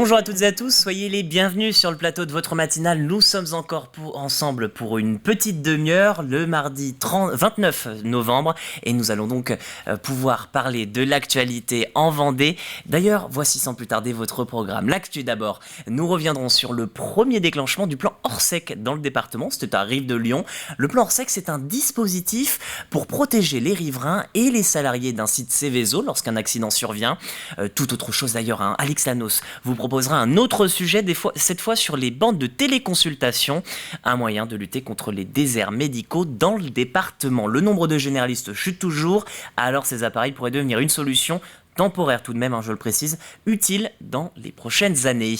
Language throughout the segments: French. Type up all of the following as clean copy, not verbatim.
Bonjour à toutes et à tous, soyez les bienvenus sur le plateau de votre matinale. Nous sommes encore ensemble pour une petite demi-heure, le mardi 29 novembre, et nous allons donc pouvoir parler de l'actualité en Vendée. D'ailleurs, voici sans plus tarder votre programme. L'actu d'abord, nous reviendrons sur le premier déclenchement du plan Orsec dans le département, c'était à Rive-de-Lyon. Le plan Orsec, c'est un dispositif pour protéger les riverains et les salariés d'un site Céveso lorsqu'un accident survient. Tout autre chose d'ailleurs, Alix Lanos vous proposera un autre sujet, cette fois sur les bandes de téléconsultation, un moyen de lutter contre les déserts médicaux dans le département. Le nombre de généralistes chute toujours, alors ces appareils pourraient devenir une solution temporaire tout de même, je le précise, utile dans les prochaines années.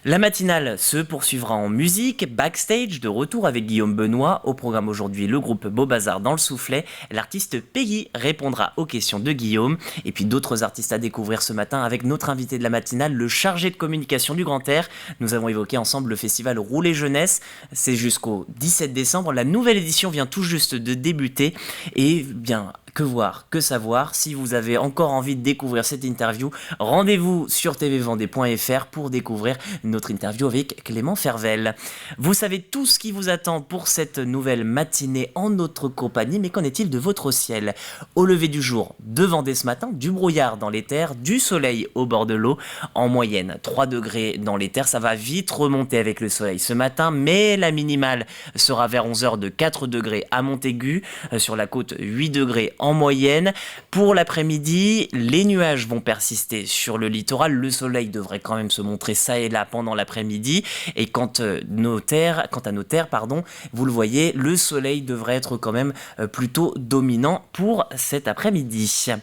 La matinale se poursuivra en musique, backstage, de retour avec Guillaume Benoît. Au programme aujourd'hui, le groupe Beau Bazar dans le Soufflet. L'artiste Peggy répondra aux questions de Guillaume. Et puis d'autres artistes à découvrir ce matin avec notre invité de la matinale, le chargé de communication du Grand Air. Nous avons évoqué ensemble le festival Rouler Jeunesse. C'est jusqu'au 17 décembre. La nouvelle édition vient tout juste de débuter. Et bien, que voir, que savoir. Si vous avez encore envie de découvrir cette interview, rendez-vous sur tvvendée.fr pour découvrir notre interview avec Clément Fervel. Vous savez tout ce qui vous attend pour cette nouvelle matinée en notre compagnie, mais qu'en est-il de votre ciel ? Au lever du jour de Vendée ce matin, du brouillard dans les terres, du soleil au bord de l'eau, en moyenne 3 degrés dans les terres, ça va vite remonter avec le soleil ce matin, mais la minimale sera vers 11h de 4 degrés à Montaigu, sur la côte 8 degrés en moyenne. Pour l'après-midi, les nuages vont persister sur le littoral. Le soleil devrait quand même se montrer ça et là pendant l'après-midi. Et quant à nos terres, vous le voyez, le soleil devrait être quand même plutôt dominant pour cet après-midi.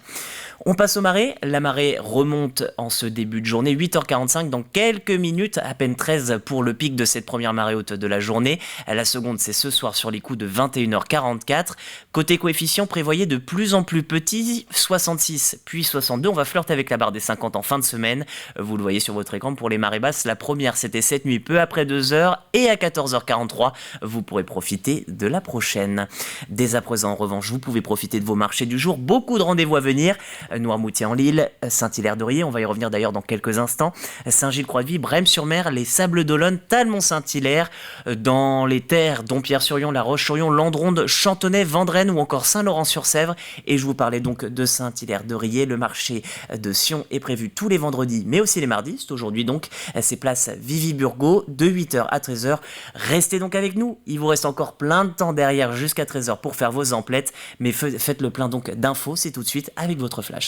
On passe aux marées. La marée remonte en ce début de journée, 8h45, dans quelques minutes, à peine 13 pour le pic de cette première marée haute de la journée. La seconde, c'est ce soir sur les coups de 21h44. Côté coefficient, prévoyez de plus en plus petit, 66 puis 62. On va flirter avec la barre des 50 en fin de semaine. Vous le voyez sur votre écran pour les marées basses. La première, c'était cette nuit, peu après 2h, et à 14h43, vous pourrez profiter de la prochaine. Dès à présent, en revanche, vous pouvez profiter de vos marchés du jour. Beaucoup de rendez-vous à venir. Noirmoutier-en-l'Île, Saint-Hilaire-de-Riez, on va y revenir d'ailleurs dans quelques instants, Saint-Gilles-Croix-de-Vie, Brême-sur-Mer, les Sables-d'Olonne, Talmont-Saint-Hilaire, dans les terres Dompierre-sur-Yon, La Roche-sur-Yon, Landronde, Chantonnay, Vendrennes ou encore Saint-Laurent-sur-Sèvre. Et je vous parlais donc de Saint-Hilaire-de-Riez. Le marché de Sion est prévu tous les vendredis, mais aussi les mardis. C'est aujourd'hui donc, c'est place Vivi-Burgo, de 8h à 13h. Restez donc avec nous, il vous reste encore plein de temps derrière jusqu'à 13h pour faire vos emplettes, mais faites le plein donc d'infos, c'est tout de suite avec votre flash.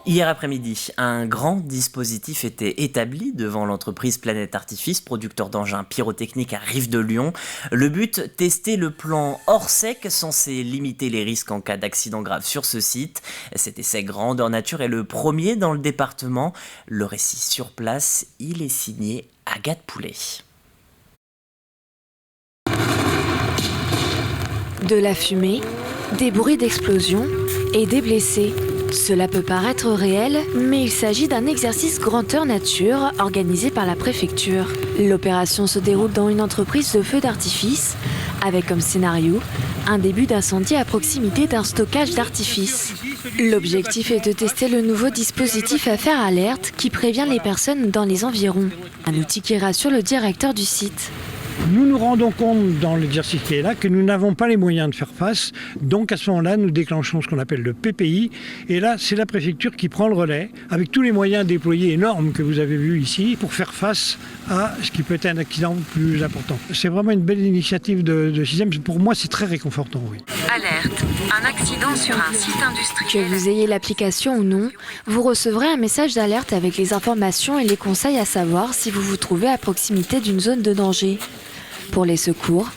Hier après-midi, un grand dispositif était établi devant l'entreprise Planète Artifice, producteur d'engins pyrotechniques à Rive-de-Lyon. Le but, tester le plan Orsec, censé limiter les risques en cas d'accident grave sur ce site. Cet essai grandeur nature est le premier dans le département. Le récit sur place, il est signé Agathe Poulet. De la fumée, des bruits d'explosion et des blessés. Cela peut paraître réel, mais il s'agit d'un exercice grandeur nature organisé par la préfecture. L'opération se déroule dans une entreprise de feux d'artifice, avec comme scénario un début d'incendie à proximité d'un stockage d'artifice. L'objectif est de tester le nouveau dispositif à faire alerte qui prévient les personnes dans les environs. Un outil qui rassure le directeur du site. Nous nous rendons compte dans l'exercice qui est là que nous n'avons pas les moyens de faire face. Donc à ce moment-là, nous déclenchons ce qu'on appelle le PPI. Et là, c'est la préfecture qui prend le relais avec tous les moyens déployés énormes que vous avez vus ici pour faire face à ce qui peut être un accident plus important. C'est vraiment une belle initiative de système. Pour moi, c'est très réconfortant, oui. Alerte, un accident sur un site industriel. Que vous ayez l'application ou non, vous recevrez un message d'alerte avec les informations et les conseils à savoir si vous vous trouvez à proximité d'une zone de danger. Pour les secours,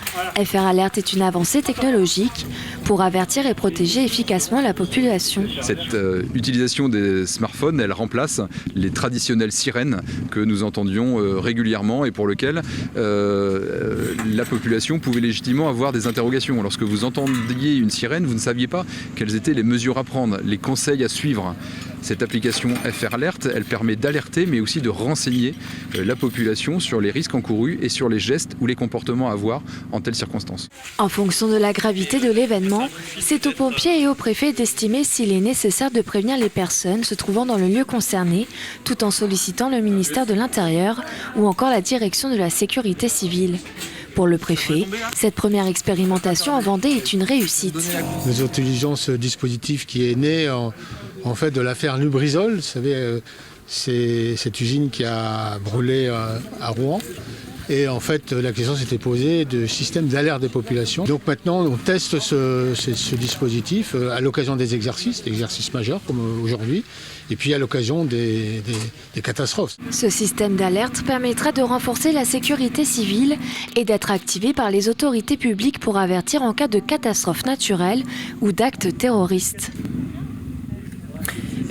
FR Alert est une avancée technologique pour avertir et protéger efficacement la population. Cette utilisation des smartphones, elle remplace les traditionnelles sirènes que nous entendions régulièrement et pour lesquelles la population pouvait légitimement avoir des interrogations. Lorsque vous entendiez une sirène, vous ne saviez pas quelles étaient les mesures à prendre, les conseils à suivre. Cette application FR Alert, elle permet d'alerter mais aussi de renseigner la population sur les risques encourus et sur les gestes ou les comportements à avoir en telles circonstances. En fonction de la gravité de l'événement, c'est aux pompiers et aux préfets d'estimer s'il est nécessaire de prévenir les personnes se trouvant dans le lieu concerné, tout en sollicitant le ministère de l'Intérieur ou encore la direction de la sécurité civile. Pour le préfet, cette première expérimentation en Vendée est une réussite. Nous utilisons ce dispositif qui est né en fait de l'affaire Lubrizol. Vous savez, c'est cette usine qui a brûlé à Rouen. Et en fait, la question s'était posée de système d'alerte des populations. Donc maintenant, on teste ce dispositif à l'occasion des exercices majeurs comme aujourd'hui, et puis à l'occasion des catastrophes. Ce système d'alerte permettra de renforcer la sécurité civile et d'être activé par les autorités publiques pour avertir en cas de catastrophe naturelle ou d'actes terroristes.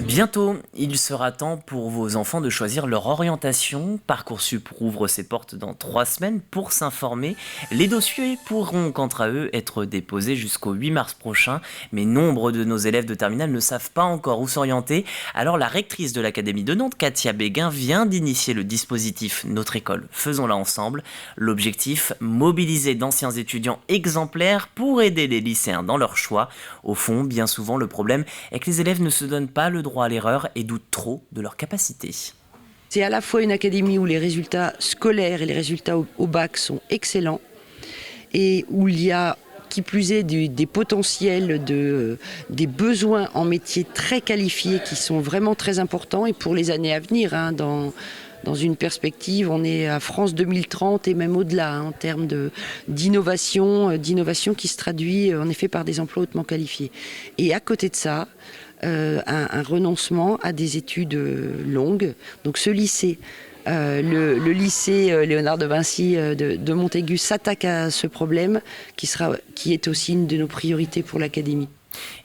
Bientôt, il sera temps pour vos enfants de choisir leur orientation. Parcoursup ouvre ses portes dans 3 semaines pour s'informer. Les dossiers pourront, quant à eux, être déposés jusqu'au 8 mars prochain. Mais nombre de nos élèves de terminale ne savent pas encore où s'orienter. Alors la rectrice de l'Académie de Nantes, Katia Béguin, vient d'initier le dispositif Notre école, faisons-la ensemble. L'objectif, mobiliser d'anciens étudiants exemplaires pour aider les lycéens dans leur choix. Au fond, bien souvent, le problème est que les élèves ne se donnent pas le droit à l'erreur et doutent trop de leurs capacités. C'est à la fois une académie où les résultats scolaires et les résultats au bac sont excellents et où il y a, qui plus est, des potentiels, des besoins en métiers très qualifiés qui sont vraiment très importants et pour les années à venir. Dans une perspective, on est à France 2030 et même au-delà en termes d'innovation qui se traduit en effet par des emplois hautement qualifiés. Et à côté de ça, un renoncement à des études longues. Donc ce lycée, le lycée Léonard de Vinci de Montaigu s'attaque à ce problème qui est aussi une de nos priorités pour l'Académie.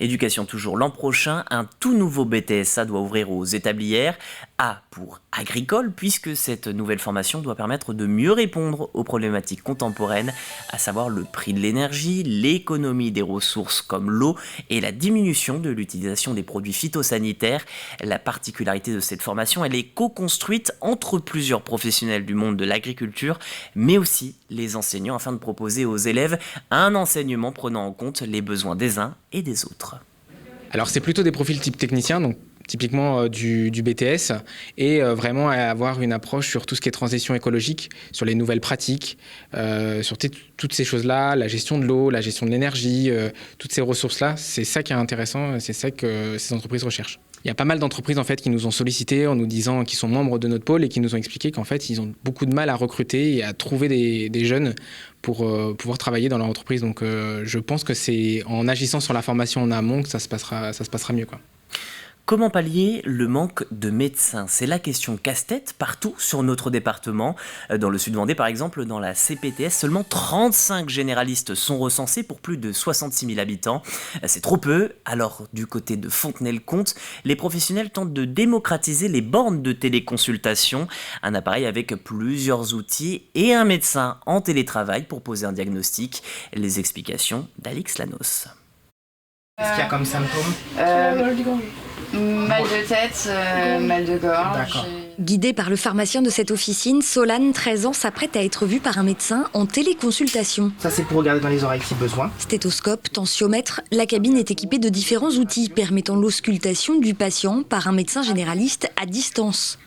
Éducation toujours, l'an prochain, un tout nouveau BTSA doit ouvrir aux établières. A pour agricole, puisque cette nouvelle formation doit permettre de mieux répondre aux problématiques contemporaines, à savoir le prix de l'énergie, l'économie des ressources comme l'eau et la diminution de l'utilisation des produits phytosanitaires. La particularité de cette formation, elle est co-construite entre plusieurs professionnels du monde de l'agriculture, mais aussi les enseignants, afin de proposer aux élèves un enseignement prenant en compte les besoins des uns et des autres. Alors c'est plutôt des profils type technicien, donc typiquement du BTS, et vraiment avoir une approche sur tout ce qui est transition écologique, sur les nouvelles pratiques, sur toutes ces choses-là, la gestion de l'eau, la gestion de l'énergie, toutes ces ressources-là, c'est ça qui est intéressant, c'est ça que ces entreprises recherchent. Il y a pas mal d'entreprises en fait, qui nous ont sollicité en nous disant qu'ils sont membres de notre pôle et qui nous ont expliqué qu'en fait, ils ont beaucoup de mal à recruter et à trouver des jeunes pour pouvoir travailler dans leur entreprise. Donc je pense que c'est en agissant sur la formation en amont que ça se passera mieux, quoi. Comment pallier le manque de médecins? C'est la question casse-tête partout sur notre département. Dans le sud Vendée, par exemple, dans la CPTS, seulement 35 généralistes sont recensés pour plus de 66 000 habitants. C'est trop peu. Alors, du côté de Fontenay-le-Comte, les professionnels tentent de démocratiser les bornes de téléconsultation. Un appareil avec plusieurs outils et un médecin en télétravail pour poser un diagnostic. Les explications d'Alix Lanos. Qu'est-ce qu'il y a comme symptômes? Mal de tête, mal de gorge. D'accord. Guidée par le pharmacien de cette officine, Solane, 13 ans, s'apprête à être vue par un médecin en téléconsultation. Ça, c'est pour regarder dans les oreilles si besoin. Stéthoscope, tensiomètre, la cabine est équipée de différents outils permettant l'auscultation du patient par un médecin généraliste à distance.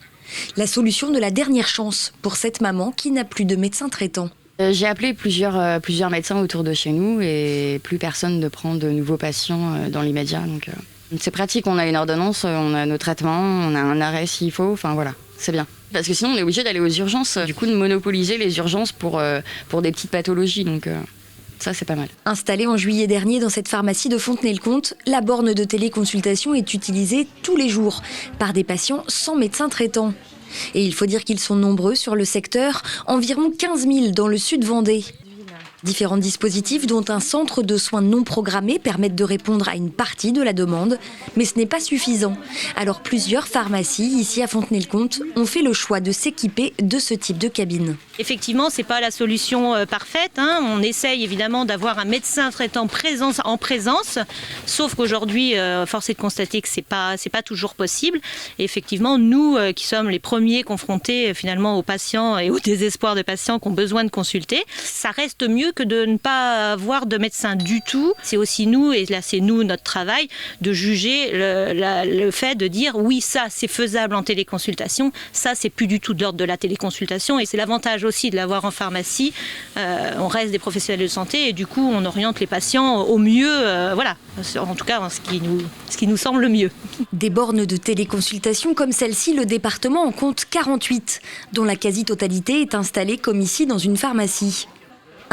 La solution de la dernière chance pour cette maman qui n'a plus de médecin traitant. J'ai appelé plusieurs médecins autour de chez nous et plus personne ne prend de nouveaux patients dans l'immédiat. Donc c'est pratique, on a une ordonnance, on a nos traitements, on a un arrêt s'il faut, enfin voilà, c'est bien. Parce que sinon on est obligé d'aller aux urgences, du coup de monopoliser les urgences pour des petites pathologies, donc ça c'est pas mal. Installée en juillet dernier dans cette pharmacie de Fontenay-le-Comte, la borne de téléconsultation est utilisée tous les jours par des patients sans médecin traitant. Et il faut dire qu'ils sont nombreux sur le secteur, environ 15 000 dans le sud Vendée. Différents dispositifs, dont un centre de soins non programmés, permettent de répondre à une partie de la demande, mais ce n'est pas suffisant. Alors plusieurs pharmacies, ici à Fontenay-le-Comte, ont fait le choix de s'équiper de ce type de cabine. Effectivement, ce n'est pas la solution parfaite. On essaye évidemment d'avoir un médecin traitant en présence, sauf qu'aujourd'hui, force est de constater que ce n'est pas toujours possible. Et effectivement, nous qui sommes les premiers confrontés finalement aux patients et au désespoir de patients qui ont besoin de consulter, ça reste mieux que de ne pas avoir de médecin du tout. C'est aussi nous, et là c'est nous notre travail, de juger le fait de dire oui, ça c'est faisable en téléconsultation, ça c'est plus du tout de l'ordre de la téléconsultation, et c'est l'avantage aussi de l'avoir en pharmacie. On reste des professionnels de santé et du coup on oriente les patients au mieux, en tout cas ce qui nous semble le mieux. Des bornes de téléconsultation comme celle-ci, le département en compte 48, dont la quasi-totalité est installée comme ici dans une pharmacie.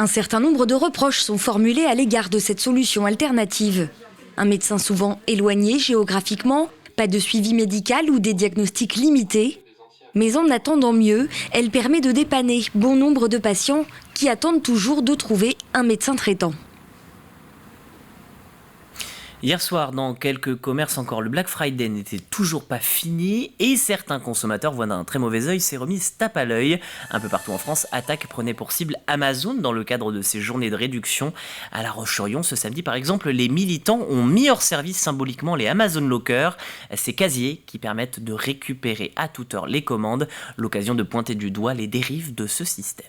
Un certain nombre de reproches sont formulés à l'égard de cette solution alternative. Un médecin souvent éloigné géographiquement, pas de suivi médical ou des diagnostics limités. Mais en attendant mieux, elle permet de dépanner bon nombre de patients qui attendent toujours de trouver un médecin traitant. Hier soir, dans quelques commerces encore, le Black Friday n'était toujours pas fini et certains consommateurs voient d'un très mauvais œil ces remises tape à l'œil. Un peu partout en France, Attaque prenait pour cible Amazon dans le cadre de ces journées de réduction. À La Roche-sur-Yon, ce samedi par exemple, les militants ont mis hors service symboliquement les Amazon Lockers, ces casiers qui permettent de récupérer à toute heure les commandes, l'occasion de pointer du doigt les dérives de ce système.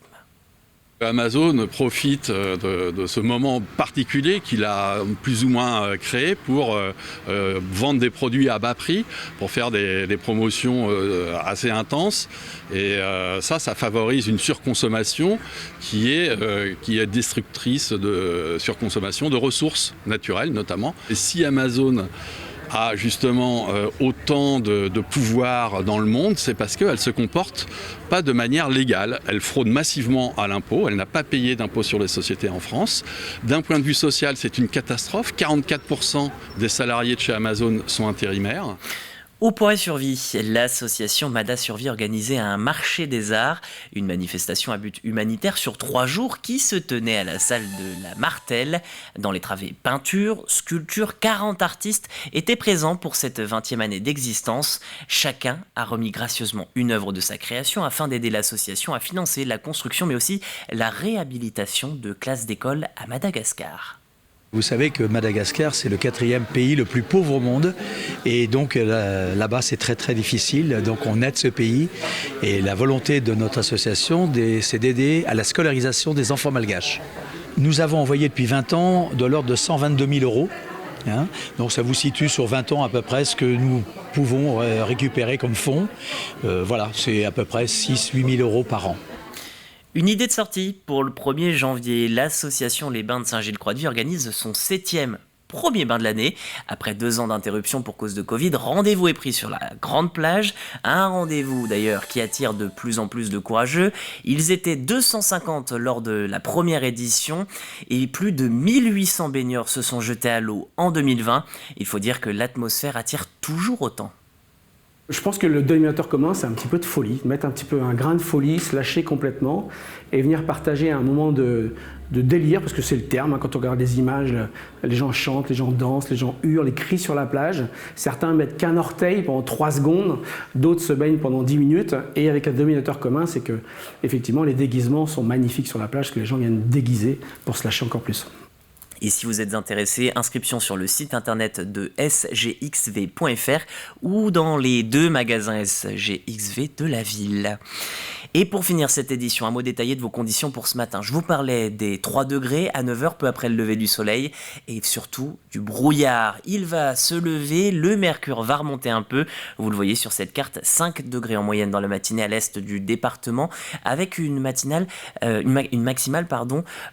Amazon profite de ce moment particulier qu'il a plus ou moins créé pour vendre des produits à bas prix, pour faire des promotions assez intenses. Et ça favorise une surconsommation qui est destructrice de surconsommation de ressources naturelles notamment. Et si Amazon a justement autant de pouvoir dans le monde, c'est parce qu'elle se comporte pas de manière légale. Elle fraude massivement à l'impôt, elle n'a pas payé d'impôt sur les sociétés en France. D'un point de vue social, c'est une catastrophe. 44% des salariés de chez Amazon sont intérimaires. Au Point et Survie, l'association Mada Survie organisait un marché des arts, une manifestation à but humanitaire sur 3 jours qui se tenait à la salle de la Martelle. Dans les travées peinture, sculpture, 40 artistes étaient présents pour cette 20e année d'existence. Chacun a remis gracieusement une œuvre de sa création afin d'aider l'association à financer la construction mais aussi la réhabilitation de classes d'école à Madagascar. Vous savez que Madagascar, c'est le 4e pays le plus pauvre au monde et donc là-bas c'est très très difficile, donc on aide ce pays et la volonté de notre association c'est d'aider à la scolarisation des enfants malgaches. Nous avons envoyé depuis 20 ans de l'ordre de 122 000 euros. Donc ça vous situe sur 20 ans à peu près ce que nous pouvons récupérer comme fonds. Voilà, c'est à peu près 6-8 000 euros par an. Une idée de sortie pour le 1er janvier. L'association Les Bains de Saint-Gilles-Croix-de-Vie organise son 7e premier bain de l'année. Après 2 ans d'interruption pour cause de Covid, rendez-vous est pris sur la grande plage. Un rendez-vous d'ailleurs qui attire de plus en plus de courageux. Ils étaient 250 lors de la première édition et plus de 1800 baigneurs se sont jetés à l'eau en 2020. Il faut dire que l'atmosphère attire toujours autant. Je pense que le dénominateur commun, c'est un petit peu de folie, mettre un petit peu un grain de folie, se lâcher complètement et venir partager un moment de délire, parce que c'est le terme, quand on regarde les images, les gens chantent, les gens dansent, les gens hurlent, ils crient sur la plage. Certains mettent qu'un orteil pendant 3 secondes, d'autres se baignent pendant 10 minutes. Et avec un dénominateur commun, c'est que effectivement les déguisements sont magnifiques sur la plage, parce que les gens viennent déguiser pour se lâcher encore plus. Et si vous êtes intéressé, inscription sur le site internet de sgxv.fr ou dans les 2 magasins SGXV de la ville. Et pour finir cette édition, un mot détaillé de vos conditions pour ce matin. Je vous parlais des 3 degrés à 9h, peu après le lever du soleil, et surtout du brouillard. Il va se lever, le mercure va remonter un peu. Vous le voyez sur cette carte, 5 degrés en moyenne dans la matinée à l'est du département, avec une maximale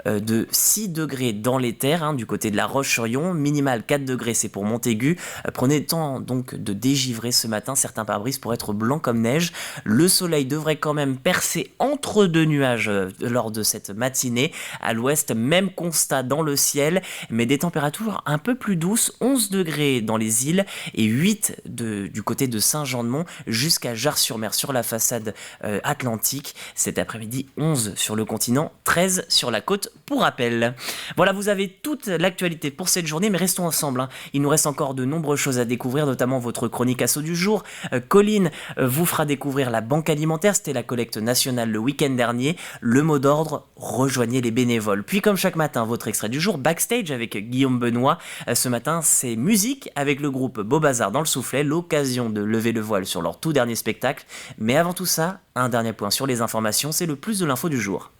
de 6 degrés dans les terres. lumière du côté de la Roche-sur-Yon, minimal 4 degrés, c'est pour Montaigu. Prenez le temps donc de dégivrer ce matin, certains pare-brises pourraient être blancs comme neige. Le soleil devrait quand même percer entre deux nuages lors de cette matinée. À l'ouest, même constat dans le ciel, mais des températures un peu plus douces, 11 degrés dans les îles et 8 du côté de Saint-Jean-de-Mont jusqu'à Jars-sur-Mer sur la façade atlantique. Cet après-midi, 11 sur le continent, 13 sur la côte pour rappel. Voilà, vous avez toute l'actualité pour cette journée, mais restons ensemble. Il nous reste encore de nombreuses choses à découvrir, notamment votre chronique asso du jour. Colline vous fera découvrir la banque alimentaire, c'était la collecte nationale le week-end dernier. Le mot d'ordre, rejoignez les bénévoles. Puis comme chaque matin, votre extrait du jour, Backstage avec Guillaume Benoît. Ce matin, c'est musique avec le groupe Beau Bazar dans le Soufflet, l'occasion de lever le voile sur leur tout dernier spectacle. Mais avant tout ça, un dernier point sur les informations, c'est le plus de l'info du jour.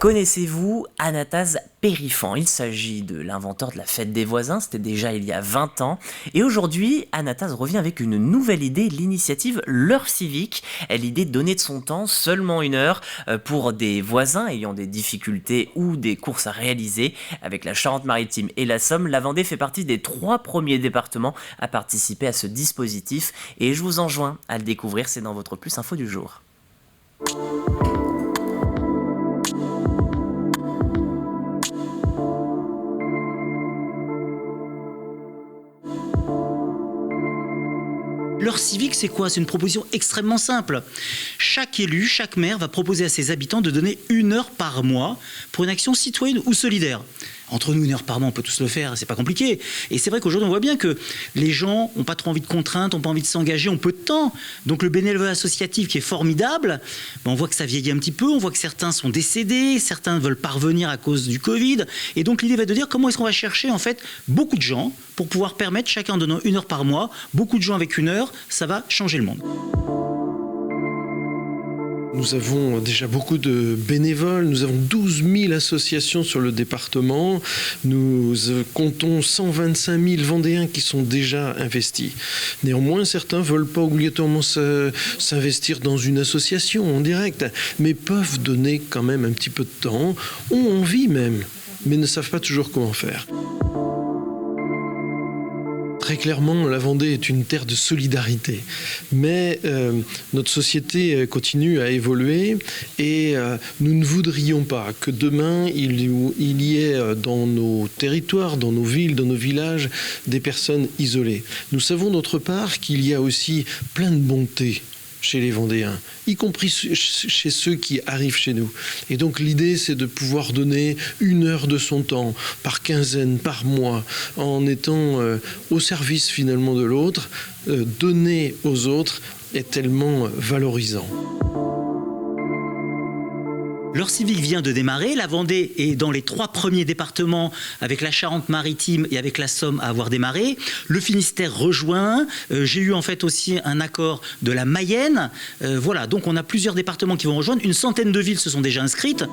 Connaissez-vous Anatase Périfan? Il s'agit de l'inventeur de la fête des voisins, c'était déjà il y a 20 ans. Et aujourd'hui, Anatase revient avec une nouvelle idée, l'initiative L'heure civique. L'idée de donner de son temps, seulement 1 heure, pour des voisins ayant des difficultés ou des courses à réaliser. Avec la Charente-Maritime et la Somme, la Vendée fait partie des 3 premiers départements à participer à ce dispositif. Et je vous enjoins à le découvrir, c'est dans votre Plus Info du jour. L'heure civique, c'est quoi? C'est une proposition extrêmement simple. Chaque élu, chaque maire va proposer à ses habitants de donner 1 heure par mois pour une action citoyenne ou solidaire. Entre nous, 1 heure par mois, on peut tous le faire, c'est pas compliqué. Et c'est vrai qu'aujourd'hui, on voit bien que les gens n'ont pas trop envie de contraintes, n'ont pas envie de s'engager, ont peu de temps. Donc le bénévolat associatif qui est formidable, on voit que ça vieillit un petit peu, on voit que certains sont décédés, certains veulent pas revenir à cause du Covid. Et donc l'idée va être de dire comment est-ce qu'on va chercher en fait beaucoup de gens pour pouvoir permettre, chacun en donnant 1 heure par mois, beaucoup de gens avec 1 heure, ça va changer le monde. Nous avons déjà beaucoup de bénévoles, nous avons 12 000 associations sur le département, nous comptons 125 000 Vendéens qui sont déjà investis. Néanmoins, certains ne veulent pas obligatoirement s'investir dans une association en direct, mais peuvent donner quand même un petit peu de temps, ont envie même, mais ne savent pas toujours comment faire. Très clairement, la Vendée est une terre de solidarité, mais notre société continue à évoluer et nous ne voudrions pas que demain il y ait dans nos territoires, dans nos villes, dans nos villages, des personnes isolées. Nous savons d'autre part qu'il y a aussi plein de bonté chez les Vendéens, y compris chez ceux qui arrivent chez nous. Et donc l'idée, c'est de pouvoir donner 1 heure de son temps, par quinzaine, par mois, en étant au service finalement de l'autre. Donner aux autres est tellement valorisant. L'heure civique vient de démarrer, la Vendée est dans les 3 premiers départements avec la Charente-Maritime et avec la Somme à avoir démarré. Le Finistère rejoint, j'ai eu en fait aussi un accord de la Mayenne. Voilà, donc on a plusieurs départements qui vont rejoindre, une centaine de villes se sont déjà inscrites.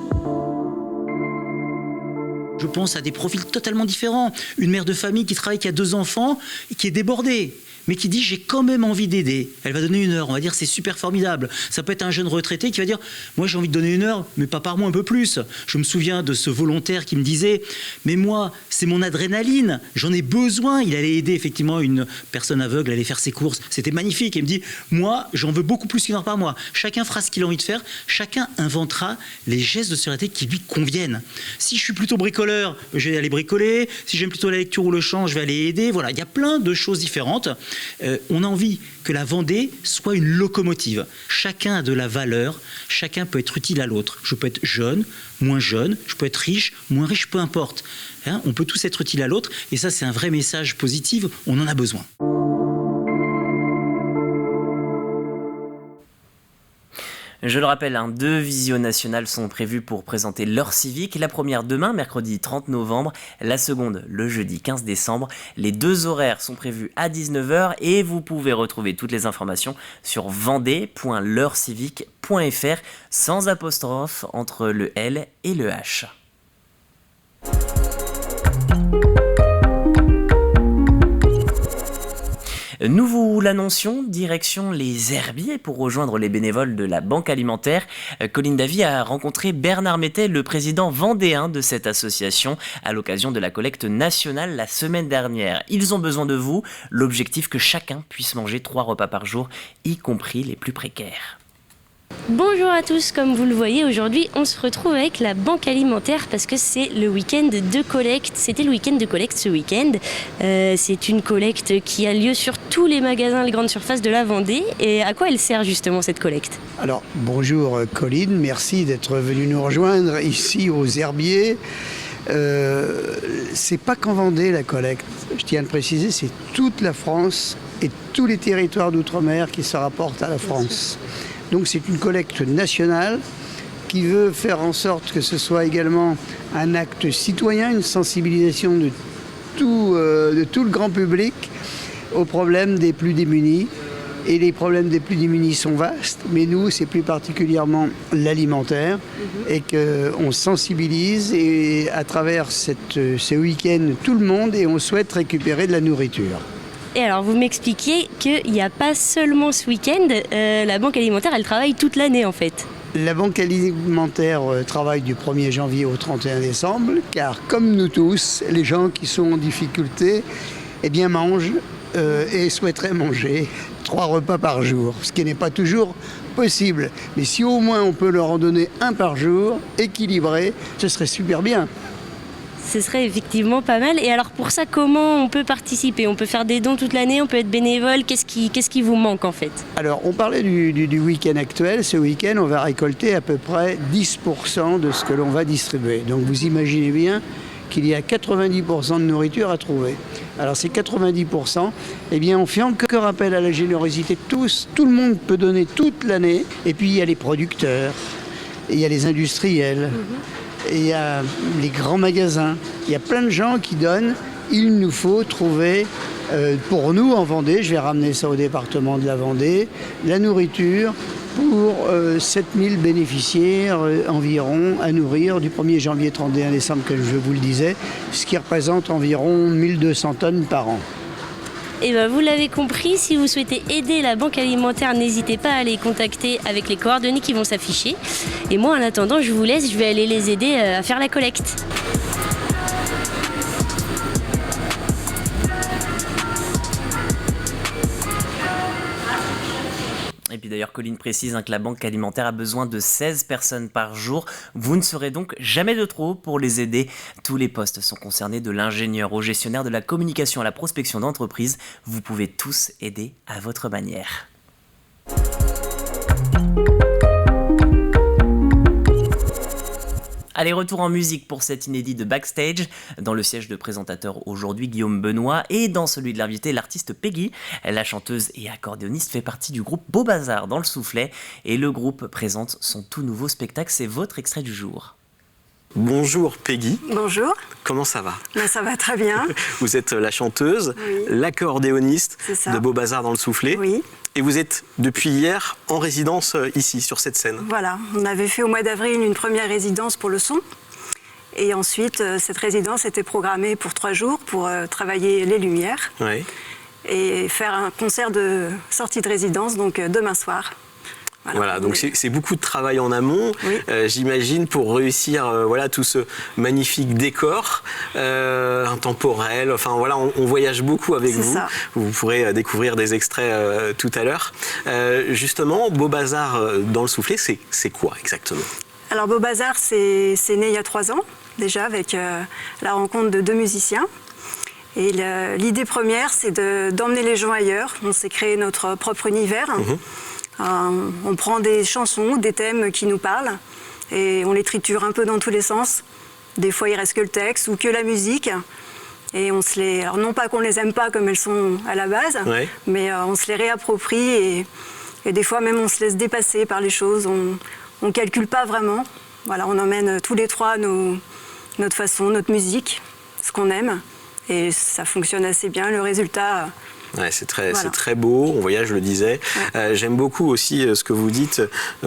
Je pense à des profils totalement différents. Une mère de famille qui travaille, qui a 2 enfants et qui est débordée, mais qui dit j'ai quand même envie d'aider. Elle va donner 1 heure, on va dire c'est super formidable. Ça peut être un jeune retraité qui va dire moi j'ai envie de donner 1 heure, mais pas par mois, un peu plus. Je me souviens de ce volontaire qui me disait mais moi c'est mon adrénaline, j'en ai besoin. Il allait aider effectivement une personne aveugle, aller faire ses courses, c'était magnifique. Et il me dit moi j'en veux beaucoup plus qu'1 heure par mois. Chacun fera ce qu'il a envie de faire, chacun inventera les gestes de solidarité qui lui conviennent. Si je suis plutôt bricoleur, je vais aller bricoler. Si j'aime plutôt la lecture ou le chant, je vais aller aider. Voilà, il y a plein de choses différentes. On a envie que la Vendée soit une locomotive. Chacun a de la valeur, chacun peut être utile à l'autre. Je peux être jeune, je peux être riche, moins riche, peu importe. On peut tous être utiles à l'autre et ça c'est un vrai message positif, on en a besoin. Je le rappelle, 2 visios nationales sont prévues pour présenter l'heure civique. La première demain, mercredi 30 novembre. La seconde, le jeudi 15 décembre. Les 2 horaires sont prévus à 19h et vous pouvez retrouver toutes les informations sur vendée.l'heurecivique.fr sans apostrophe entre le L et le H. Nous vous l'annoncions, direction les herbiers pour rejoindre les bénévoles de la Banque Alimentaire. Colline Davy a rencontré Bernard Mettet, le président vendéen de cette association, à l'occasion de la collecte nationale la semaine dernière. Ils ont besoin de vous, l'objectif que chacun puisse manger 3 repas par jour, y compris les plus précaires. Bonjour à tous, comme vous le voyez, aujourd'hui on se retrouve avec la Banque Alimentaire parce que c'est le week-end de collecte. C'était le week-end de collecte ce week-end. C'est une collecte qui a lieu sur tous les magasins, les grandes surfaces de la Vendée. Et à quoi elle sert justement cette collecte ? Alors bonjour Colline, merci d'être venue nous rejoindre ici aux herbiers. C'est pas qu'en Vendée la collecte, je tiens à le préciser, c'est toute la France et tous les territoires d'outre-mer qui se rapportent à la France. Donc c'est une collecte nationale qui veut faire en sorte que ce soit également un acte citoyen, une sensibilisation de tout le grand public aux problèmes des plus démunis. Et les problèmes des plus démunis sont vastes, mais nous, c'est plus particulièrement l'alimentaire et qu'on sensibilise et à travers ce week-end tout le monde et on souhaite récupérer de la nourriture. Et alors, vous m'expliquiez qu'il n'y a pas seulement ce week-end, la Banque Alimentaire, elle travaille toute l'année en fait. La Banque Alimentaire travaille du 1er janvier au 31 décembre, car comme nous tous, les gens qui sont en difficulté, eh bien mangent et souhaiteraient manger 3 repas par jour, ce qui n'est pas toujours possible. Mais si au moins on peut leur en donner 1 par jour, équilibré, ce serait super bien. Ce serait effectivement pas mal. Et alors pour ça, comment on peut participer ? On peut faire des dons toute l'année, on peut être bénévole. Qu'est-ce qui vous manque en fait ? Alors on parlait du week-end actuel. Ce week-end, on va récolter à peu près 10% de ce que l'on va distribuer. Donc vous imaginez bien qu'il y a 90% de nourriture à trouver. Alors ces 90%, eh bien on fait encore appel à la générosité de tous. Tout le monde peut donner toute l'année. Et puis il y a les producteurs, et il y a les industriels. Et il y a les grands magasins, il y a plein de gens qui donnent. Il nous faut trouver, pour nous en Vendée, je vais ramener ça au département de la Vendée, la nourriture pour 7000 bénéficiaires environ à nourrir du 1er janvier 31 décembre, comme je vous le disais, ce qui représente environ 1200 tonnes par an. Et bien vous l'avez compris, si vous souhaitez aider la Banque Alimentaire, n'hésitez pas à les contacter avec les coordonnées qui vont s'afficher. Et moi en attendant, je vous laisse, je vais aller les aider à faire la collecte. Et puis d'ailleurs, Colline précise que la Banque Alimentaire a besoin de 16 personnes par jour. Vous ne serez donc jamais de trop pour les aider. Tous les postes sont concernés, de l'ingénieur au gestionnaire, de la communication à la prospection d'entreprise. Vous pouvez tous aider à votre manière. Allez, retour en musique pour cet inédit de Backstage. Dans le siège de présentateur aujourd'hui, Guillaume Benoît, et dans celui de l'invité, l'artiste Peggy. La chanteuse et accordéoniste fait partie du groupe Beau Bazar dans le Soufflet, et le groupe présente son tout nouveau spectacle. C'est votre extrait du jour. Bonjour Peggy. Bonjour. Comment ça va ? Ben, ça va très bien. Vous êtes la chanteuse, l'accordéoniste de Beau Bazar dans le Soufflet. Oui. Et vous êtes depuis hier en résidence ici, sur cette scène. Voilà, on avait fait au mois d'avril une première résidence pour le son. Et ensuite, cette résidence était programmée pour 3 jours pour travailler les lumières. Oui. Et faire un concert de sortie de résidence, donc demain soir. Voilà, donc c'est beaucoup de travail en amont, oui. J'imagine, pour réussir tout ce magnifique décor intemporel. Enfin voilà, on voyage beaucoup avec vous. Ça. Vous pourrez découvrir des extraits tout à l'heure. Justement, Beau Bazar dans le Soufflet, c'est quoi exactement ? Alors Beau Bazar, c'est né il y a 3 ans déjà, avec la rencontre de 2 musiciens. Et l'idée première, c'est d'emmener les gens ailleurs. On s'est créé notre propre univers. On prend des chansons, des thèmes qui nous parlent et on les triture un peu dans tous les sens. Des fois, il reste que le texte ou que la musique. Et on se les... Alors non pas qu'on les aime pas comme elles sont à la base, ouais. Mais on se les réapproprie et des fois même on se laisse dépasser par les choses. On calcule pas vraiment. Voilà, on emmène tous les 3 notre façon, notre musique, ce qu'on aime. Et ça fonctionne assez bien. Le résultat... Ouais, c'est très beau, on voyage, je le disais. Ouais. J'aime beaucoup aussi ce que vous dites,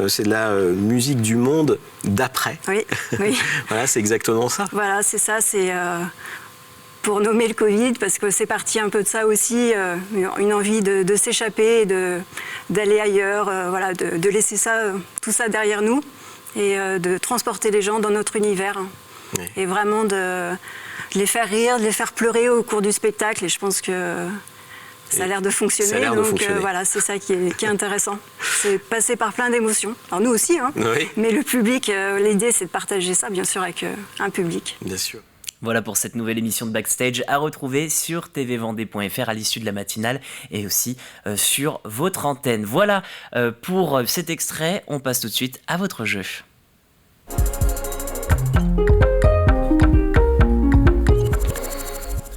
c'est de la musique du monde d'après. Oui, oui. Voilà, c'est exactement ça. Voilà, c'est ça. pour nommer le Covid, parce que c'est parti un peu de ça aussi, une envie de s'échapper, d'aller ailleurs, voilà, de laisser tout ça derrière nous et de transporter les gens dans notre univers. Oui. Et vraiment de les faire rire, de les faire pleurer au cours du spectacle. Et je pense que ça a l'air de fonctionner. Donc voilà, c'est ça qui est intéressant. C'est passer par plein d'émotions. Alors nous aussi, hein, oui. Mais le public, l'idée c'est de partager ça bien sûr avec un public. Bien sûr. Voilà pour cette nouvelle émission de Backstage à retrouver sur tvvendée.fr à l'issue de la matinale et aussi sur votre antenne. Voilà pour cet extrait. On passe tout de suite à votre jeu.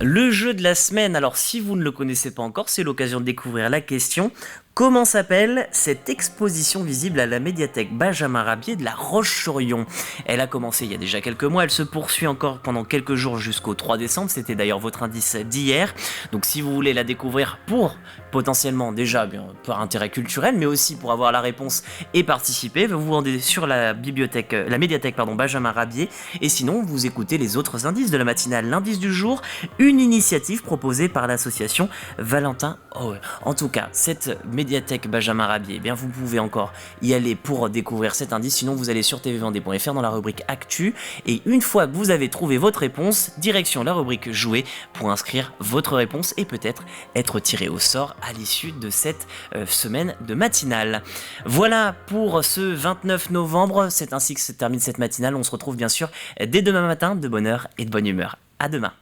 Le jeu de la semaine, alors si vous ne le connaissez pas encore, c'est l'occasion de découvrir la question. Comment s'appelle cette exposition visible à la médiathèque Benjamin Rabier de La Roche-sur-Yon ? Elle a commencé il y a déjà quelques mois, elle se poursuit encore pendant quelques jours jusqu'au 3 décembre, c'était d'ailleurs votre indice d'hier. Donc si vous voulez la découvrir pour potentiellement déjà par intérêt culturel, mais aussi pour avoir la réponse et participer, vous vous rendez sur la médiathèque Benjamin Rabier, et sinon vous écoutez les autres indices de la matinale. L'indice du jour, une initiative proposée par l'association Valentin Howe. En tout cas, cette médiathèque Benjamin Rabier, eh bien vous pouvez encore y aller pour découvrir cet indice, sinon vous allez sur tvvendée.fr dans la rubrique Actu, et une fois que vous avez trouvé votre réponse, direction la rubrique Jouer pour inscrire votre réponse et peut-être être tiré au sort à l'issue de cette semaine de matinale. Voilà pour ce 29 novembre, c'est ainsi que se termine cette matinale. On se retrouve bien sûr dès demain matin, de bonne heure et de bonne humeur. À demain.